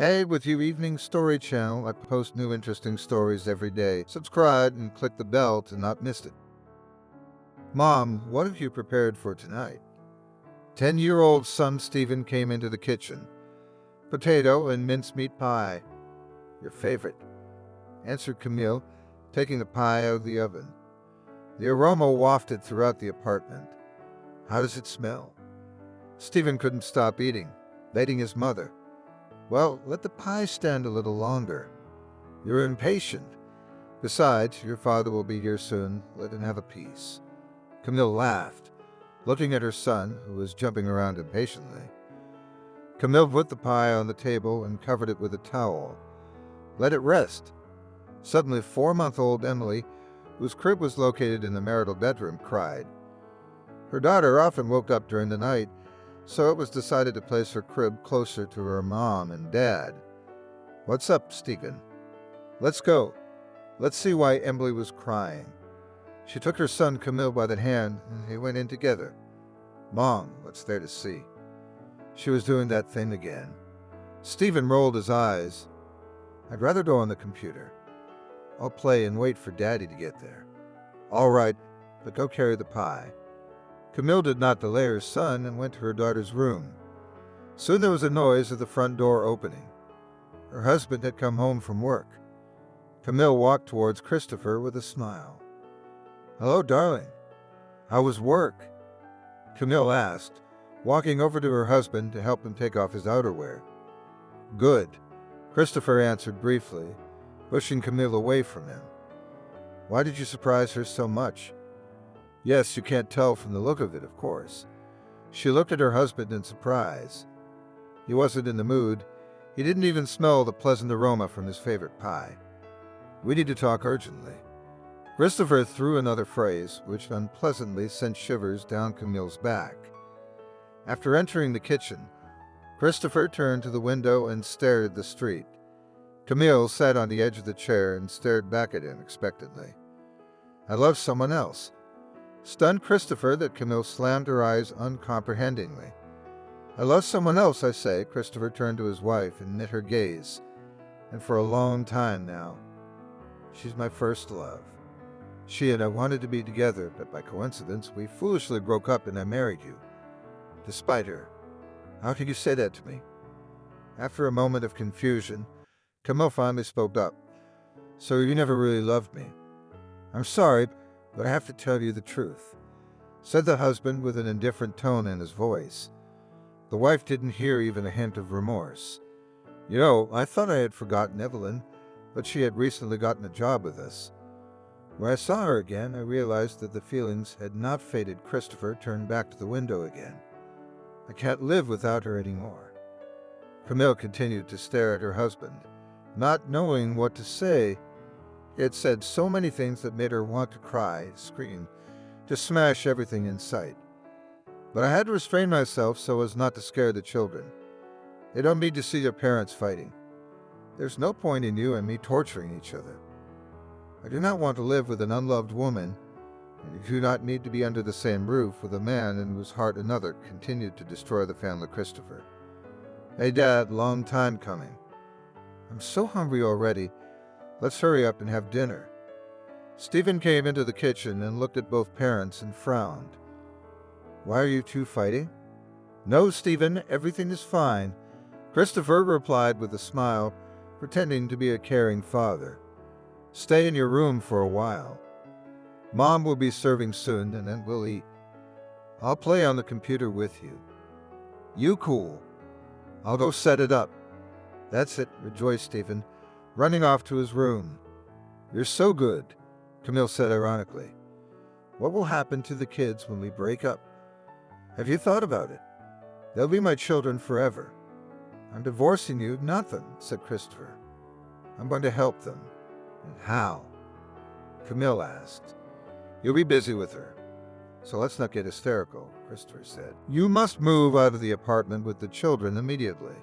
Hey, with your evening story channel, I post new interesting stories every day. Subscribe and click the bell to not miss it. Mom, what have you prepared for tonight? 10-year-old son Stephen came into the kitchen. Potato and mincemeat pie. Your favorite, answered Camille, taking the pie out of the oven. The aroma wafted throughout the apartment. How does it smell? Stephen couldn't stop eating, baiting his mother. Well, let the pie stand a little longer. You're impatient. Besides, your father will be here soon. Let him have a piece. Camille laughed, looking at her son, who was jumping around impatiently. Camille put the pie on the table and covered it with a towel. Let it rest. Suddenly, 4-month-old Emily, whose crib was located in the marital bedroom, cried. Her daughter often woke up during the night, so it was decided to place her crib closer to her mom and dad. What's up, Stephen? Let's go. Let's see why Emily was crying. She took her son Camille by the hand and they went in together. Mom, what's there to see? She was doing that thing again. Stephen rolled his eyes. I'd rather go on the computer. I'll play and wait for Daddy to get there. All right, but go carry the pie. Camille did not delay her son and went to her daughter's room. Soon there was a noise of the front door opening. Her husband had come home from work. Camille walked towards Christopher with a smile. Hello, darling. How was work? Camille asked, walking over to her husband to help him take off his outerwear. Good, Christopher answered briefly, pushing Camille away from him. Why did you surprise her so much? Yes, you can't tell from the look of it, of course. She looked at her husband in surprise. He wasn't in the mood. He didn't even smell the pleasant aroma from his favorite pie. We need to talk urgently. Christopher threw another phrase, which unpleasantly sent shivers down Camille's back. After entering the kitchen, Christopher turned to the window and stared at the street. Camille sat on the edge of the chair and stared back at him expectantly. I love someone else. Stunned Christopher that Camille slammed her eyes uncomprehendingly. I love someone else, I say. Christopher turned to his wife and met her gaze. And for a long time now. She's my first love. She and I wanted to be together, but by coincidence, we foolishly broke up and I married you. Despite her. How can you say that to me? After a moment of confusion, Camille finally spoke up. So you never really loved me. I'm sorry, but I have to tell you the truth, said the husband with an indifferent tone in his voice. The wife didn't hear even a hint of remorse. You know, I thought I had forgotten Evelyn, but she had recently gotten a job with us. When I saw her again, I realized that the feelings had not faded. Christopher turned back to the window again. I can't live without her anymore. Camille continued to stare at her husband, not knowing what to say. He had said so many things that made her want to cry, scream, to smash everything in sight. But I had to restrain myself so as not to scare the children. They don't need to see their parents fighting. There's no point in you and me torturing each other. I do not want to live with an unloved woman, and you do not need to be under the same roof with a man in whose heart another continued to destroy the family. Christopher. Hey, Dad, long time coming. I'm so hungry already. Let's hurry up and have dinner. Stephen came into the kitchen and looked at both parents and frowned. Why are you two fighting? No, Stephen, everything is fine, Christopher replied with a smile, pretending to be a caring father. Stay in your room for a while. Mom will be serving soon and then we'll eat. I'll play on the computer with you. You cool. I'll go set it up. That's it, rejoiced Stephen, running off to his room. You're so good, Camille said ironically. What will happen to the kids when we break up? Have you thought about it? They'll be my children forever. I'm divorcing you, nothing, said Christopher. I'm going to help them. And how? Camille asked. You'll be busy with her. So let's not get hysterical, Christopher said. You must move out of the apartment with the children immediately.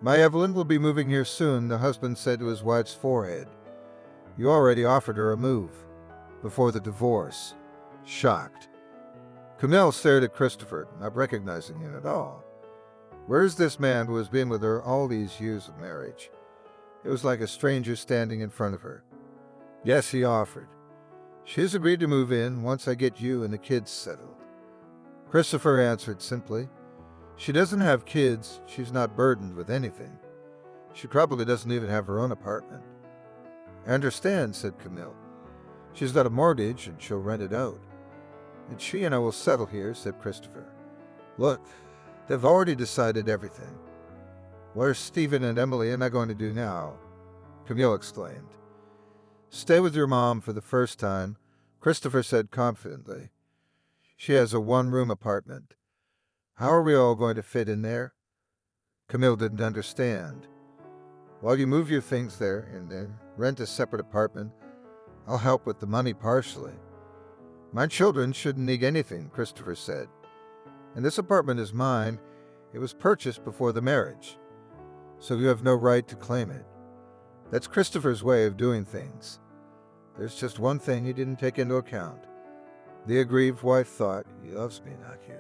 My Evelyn will be moving here soon, the husband said to his wife's forehead. You already offered her a move. Before the divorce. Shocked. Camille stared at Christopher, not recognizing him at all. Where's this man who has been with her all these years of marriage? It was like a stranger standing in front of her. Yes, he offered. She's agreed to move in once I get you and the kids settled. Christopher answered simply. She doesn't have kids. She's not burdened with anything. She probably doesn't even have her own apartment. I understand, said Camille. She's got a mortgage and she'll rent it out. And she and I will settle here, said Christopher. Look, they've already decided everything. What are Stephen and Emily and I going to do now? Camille exclaimed. Stay with your mom for the first time, Christopher said confidently. She has a one-room apartment. How are we all going to fit in there? Camille didn't understand. While you move your things there and then rent a separate apartment, I'll help with the money partially. My children shouldn't need anything, Christopher said. And this apartment is mine. It was purchased before the marriage, so you have no right to claim it. That's Christopher's way of doing things. There's just one thing he didn't take into account. The aggrieved wife thought, he loves me, not you.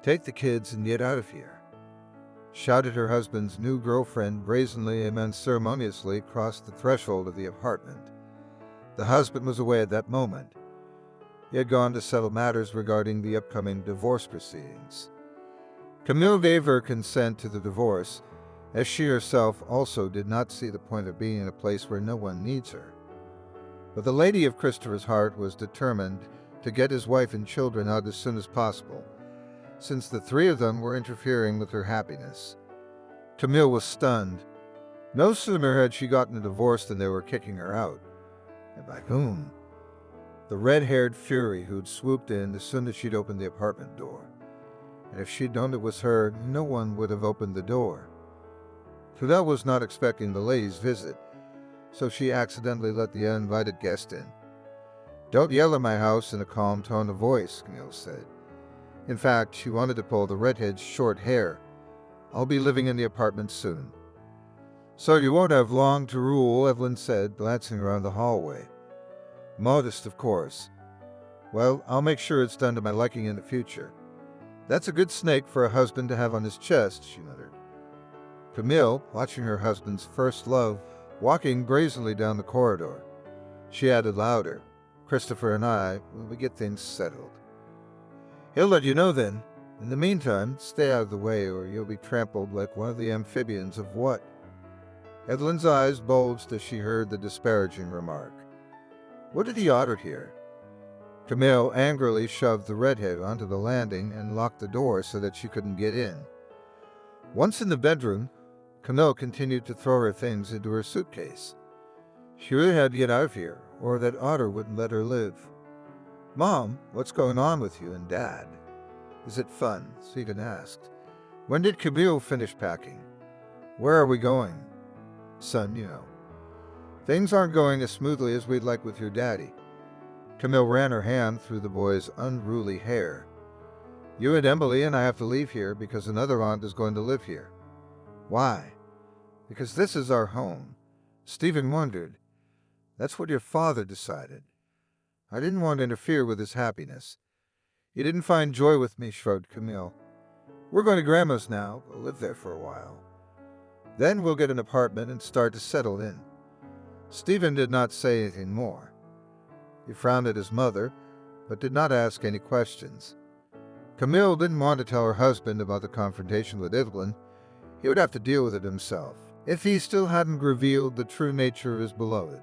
Take the kids and get out of here, shouted her husband's new girlfriend brazenly and unceremoniously crossed the threshold of the apartment. The husband was away at that moment. He had gone to settle matters regarding the upcoming divorce proceedings. Camille gave her consent to the divorce, as she herself also did not see the point of being in a place where no one needs her. But the lady of Christopher's heart was determined to get his wife and children out as soon as possible, since the three of them were interfering with her happiness. Camille was stunned. No sooner had she gotten a divorce than they were kicking her out. And by whom? The red-haired fury who'd swooped in as soon as she'd opened the apartment door. And if she'd known it was her, no one would have opened the door. Claudel was not expecting the lady's visit, so she accidentally let the uninvited guest in. Don't yell at my house in a calm tone of voice, Camille said. In fact, she wanted to pull the redhead's short hair. I'll be living in the apartment soon. So you won't have long to rule, Evelyn said, glancing around the hallway. Modest, of course. Well, I'll make sure it's done to my liking in the future. That's a good snake for a husband to have on his chest, she muttered. Camille, watching her husband's first love, walking brazenly down the corridor. She added louder, Christopher and I, when we get things settled. He'll let you know then. In the meantime, stay out of the way or you'll be trampled like one of the amphibians of what? Evelyn's eyes bulged as she heard the disparaging remark. What did he order here? Camille angrily shoved the redhead onto the landing and locked the door so that she couldn't get in. Once in the bedroom, Camille continued to throw her things into her suitcase. She really had to get out of here, or that Otter wouldn't let her live. Mom, what's going on with you and Dad? Is it fun? Stephen asked. When did Camille finish packing? Where are we going? Son, you know. Things aren't going as smoothly as we'd like with your daddy. Camille ran her hand through the boy's unruly hair. You and Emily and I have to leave here because another aunt is going to live here. Why? Because this is our home. Stephen wondered. That's what your father decided. I didn't want to interfere with his happiness. You didn't find joy with me, shrugged Camille. We're going to Grandma's now. We'll live there for a while. Then we'll get an apartment and start to settle in. Stephen did not say anything more. He frowned at his mother, but did not ask any questions. Camille didn't want to tell her husband about the confrontation with Evelyn. He would have to deal with it himself, if he still hadn't revealed the true nature of his beloved.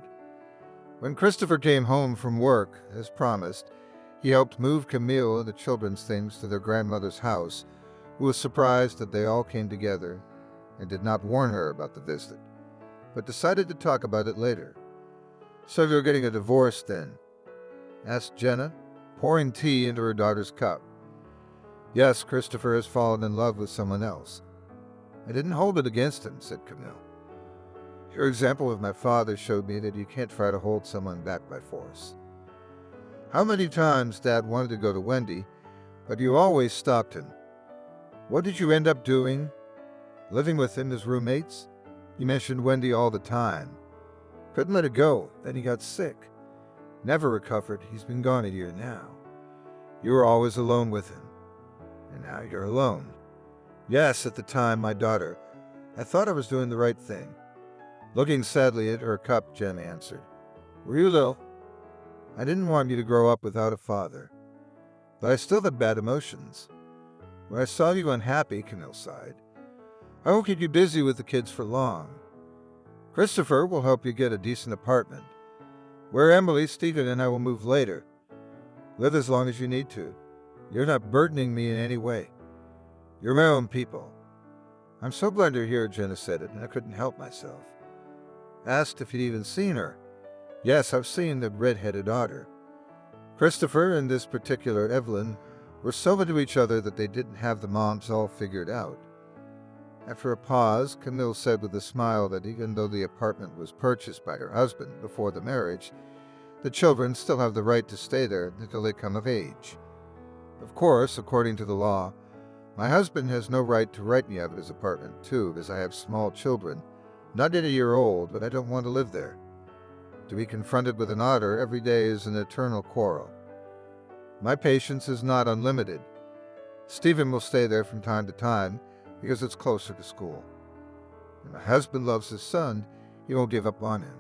When Christopher came home from work, as promised, he helped move Camille and the children's things to their grandmother's house, who was surprised that they all came together and did not warn her about the visit, but decided to talk about it later. So you're getting a divorce then? Asked Jenna, pouring tea into her daughter's cup. Yes, Christopher has fallen in love with someone else. I didn't hold it against him, said Camille. Your example of my father showed me that you can't try to hold someone back by force. How many times Dad wanted to go to Wendy, but you always stopped him. What did you end up doing? Living with him as roommates? You mentioned Wendy all the time. Couldn't let it go, then he got sick. Never recovered, he's been gone a year now. You were always alone with him. And now you're alone. Yes, at the time, my daughter. I thought I was doing the right thing. Looking sadly at her cup, Jen answered. Were you little? I didn't want you to grow up without a father. But I still had bad emotions. When I saw you unhappy, Camille sighed. I won't keep you busy with the kids for long. Christopher will help you get a decent apartment. Where Emily, Stephen, and I will move later. Live as long as you need to. You're not burdening me in any way. You're my own people. I'm so glad you're here, Jenna said it, and I couldn't help myself. Asked if he'd even seen her. Yes, I've seen the red-headed otter. Christopher and this particular Evelyn were so into each other that they didn't have the moms all figured out. After a pause, Camille said with a smile that even though the apartment was purchased by her husband before the marriage, the children still have the right to stay there until they come of age. Of course, according to the law, my husband has no right to write me out of his apartment too, as I have small children, not yet a year old, but I don't want to live there. To be confronted with an otter every day is an eternal quarrel. My patience is not unlimited. Stephen will stay there from time to time because it's closer to school. And my husband loves his son, he won't give up on him.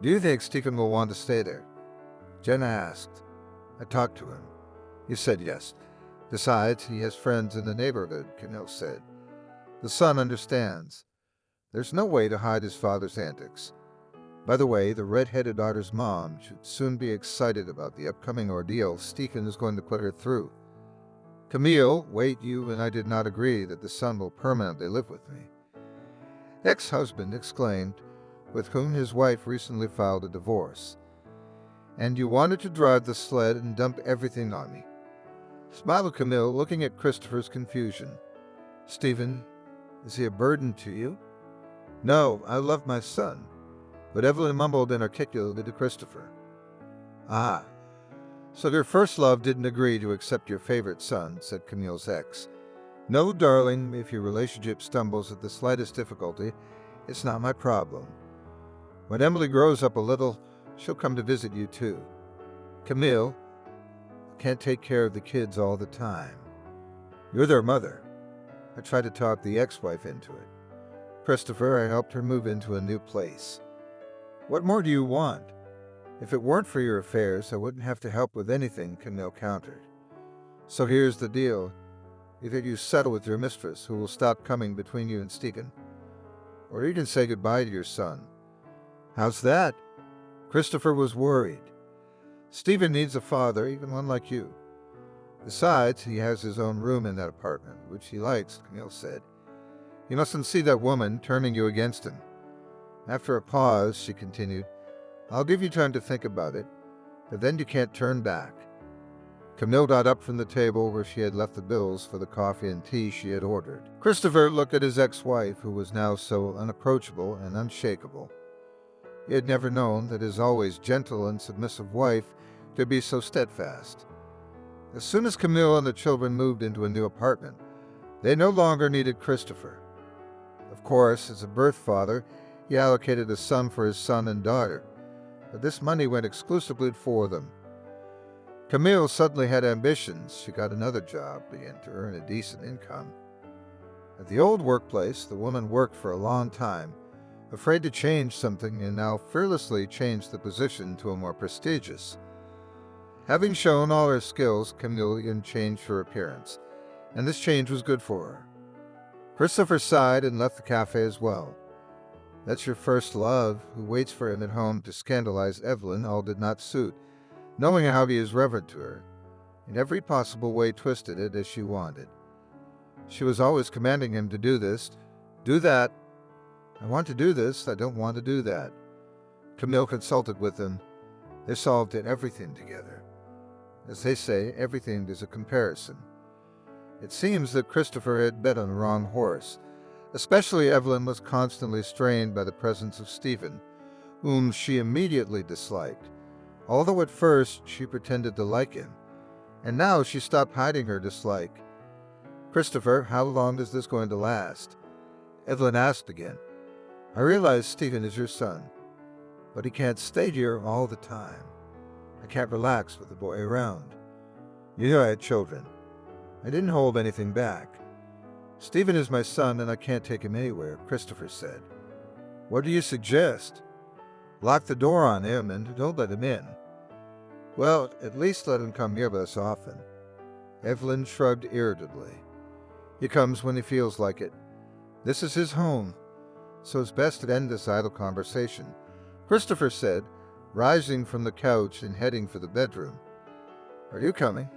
Do you think Stephen will want to stay there? Jenna asked. I talked to him. He said yes. Besides, he has friends in the neighborhood, Camille said. The son understands. There's no way to hide his father's antics. By the way, the red-headed otter's mom should soon be excited about the upcoming ordeal Stephen is going to put her through. Camille, wait, you and I did not agree that the son will permanently live with me. Ex-husband exclaimed, with whom his wife recently filed a divorce. And you wanted to drive the sled and dump everything on me. Smiled Camille, looking at Christopher's confusion. Stephen, is he a burden to you? No, I love my son. But Evelyn mumbled inarticulately to Christopher. Ah, so your first love didn't agree to accept your favorite son, said Camille's ex. No, darling, if your relationship stumbles at the slightest difficulty, it's not my problem. When Emily grows up a little, she'll come to visit you too. Camille, I can't take care of the kids all the time. You're their mother. I tried to talk the ex-wife into it. Christopher, I helped her move into a new place. What more do you want? If it weren't for your affairs, I wouldn't have to help with anything, Camille countered. So here's the deal. Either you settle with your mistress, who will stop coming between you and Stephen, or you can say goodbye to your son. How's that? Christopher was worried. Stephen needs a father, even one like you. Besides, he has his own room in that apartment, which he likes, Camille said. You mustn't see that woman turning you against him. After a pause, she continued, I'll give you time to think about it, but then you can't turn back. Camille got up from the table where she had left the bills for the coffee and tea she had ordered. Christopher looked at his ex-wife, who was now so unapproachable and unshakable. He had never known that his always gentle and submissive wife could be so steadfast. As soon as Camille and the children moved into a new apartment, they no longer needed Christopher. Of course, as a birth father, he allocated a sum for his son and daughter, but this money went exclusively for them. Camille suddenly had ambitions. She got another job, began to earn a decent income. At the old workplace, the woman worked for a long time, afraid to change something, and now fearlessly changed the position to a more prestigious. Having shown all her skills, Camille changed her appearance, and this change was good for her. Christopher sighed and left the cafe as well. That's your first love, who waits for him at home to scandalize Evelyn, all did not suit, knowing how he is reverent to her. In every possible way twisted it as she wanted. She was always commanding him to do this, do that. I want to do this, I don't want to do that. Camille consulted with him. They solved everything together. As they say, everything is a comparison. It seems that Christopher had bet on the wrong horse. Especially Evelyn was constantly strained by the presence of Stephen, whom she immediately disliked, although at first she pretended to like him, and now she stopped hiding her dislike. Christopher, how long is this going to last? Evelyn asked again. I realize Stephen is your son, but he can't stay here all the time. I can't relax with the boy around. You know I had children. I didn't hold anything back. Stephen is my son and I can't take him anywhere, Christopher said. What do you suggest? Lock the door on him and don't let him in. Well, at least let him come here less often. Evelyn shrugged irritably. He comes when he feels like it. This is his home, so it's best to end this idle conversation, Christopher said, rising from the couch and heading for the bedroom. Are you coming?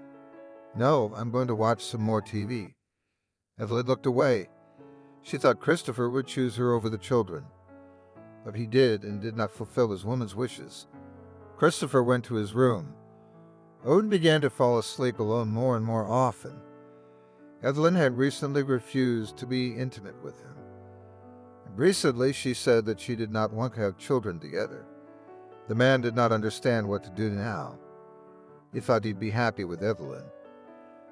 No, I'm going to watch some more TV. Evelyn looked away. She thought Christopher would choose her over the children. But he did and did not fulfill his woman's wishes. Christopher went to his room. Odin began to fall asleep alone more and more often. Evelyn had recently refused to be intimate with him. Recently, she said that she did not want to have children together. The man did not understand what to do now. He thought he'd be happy with Evelyn.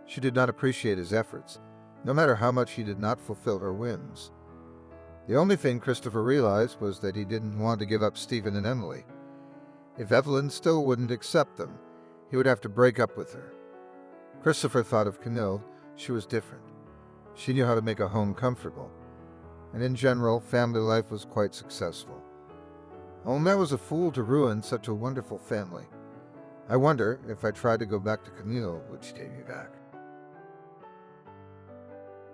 She did not appreciate his efforts, no matter how much he did not fulfill her whims. The only thing Christopher realized was that he didn't want to give up Stephen and Emily. If Evelyn still wouldn't accept them, he would have to break up with her. Christopher thought of Camille. She was different. She knew how to make a home comfortable. And in general, family life was quite successful. Omer was a fool to ruin such a wonderful family. I wonder if I tried to go back to Camille, would she take me back?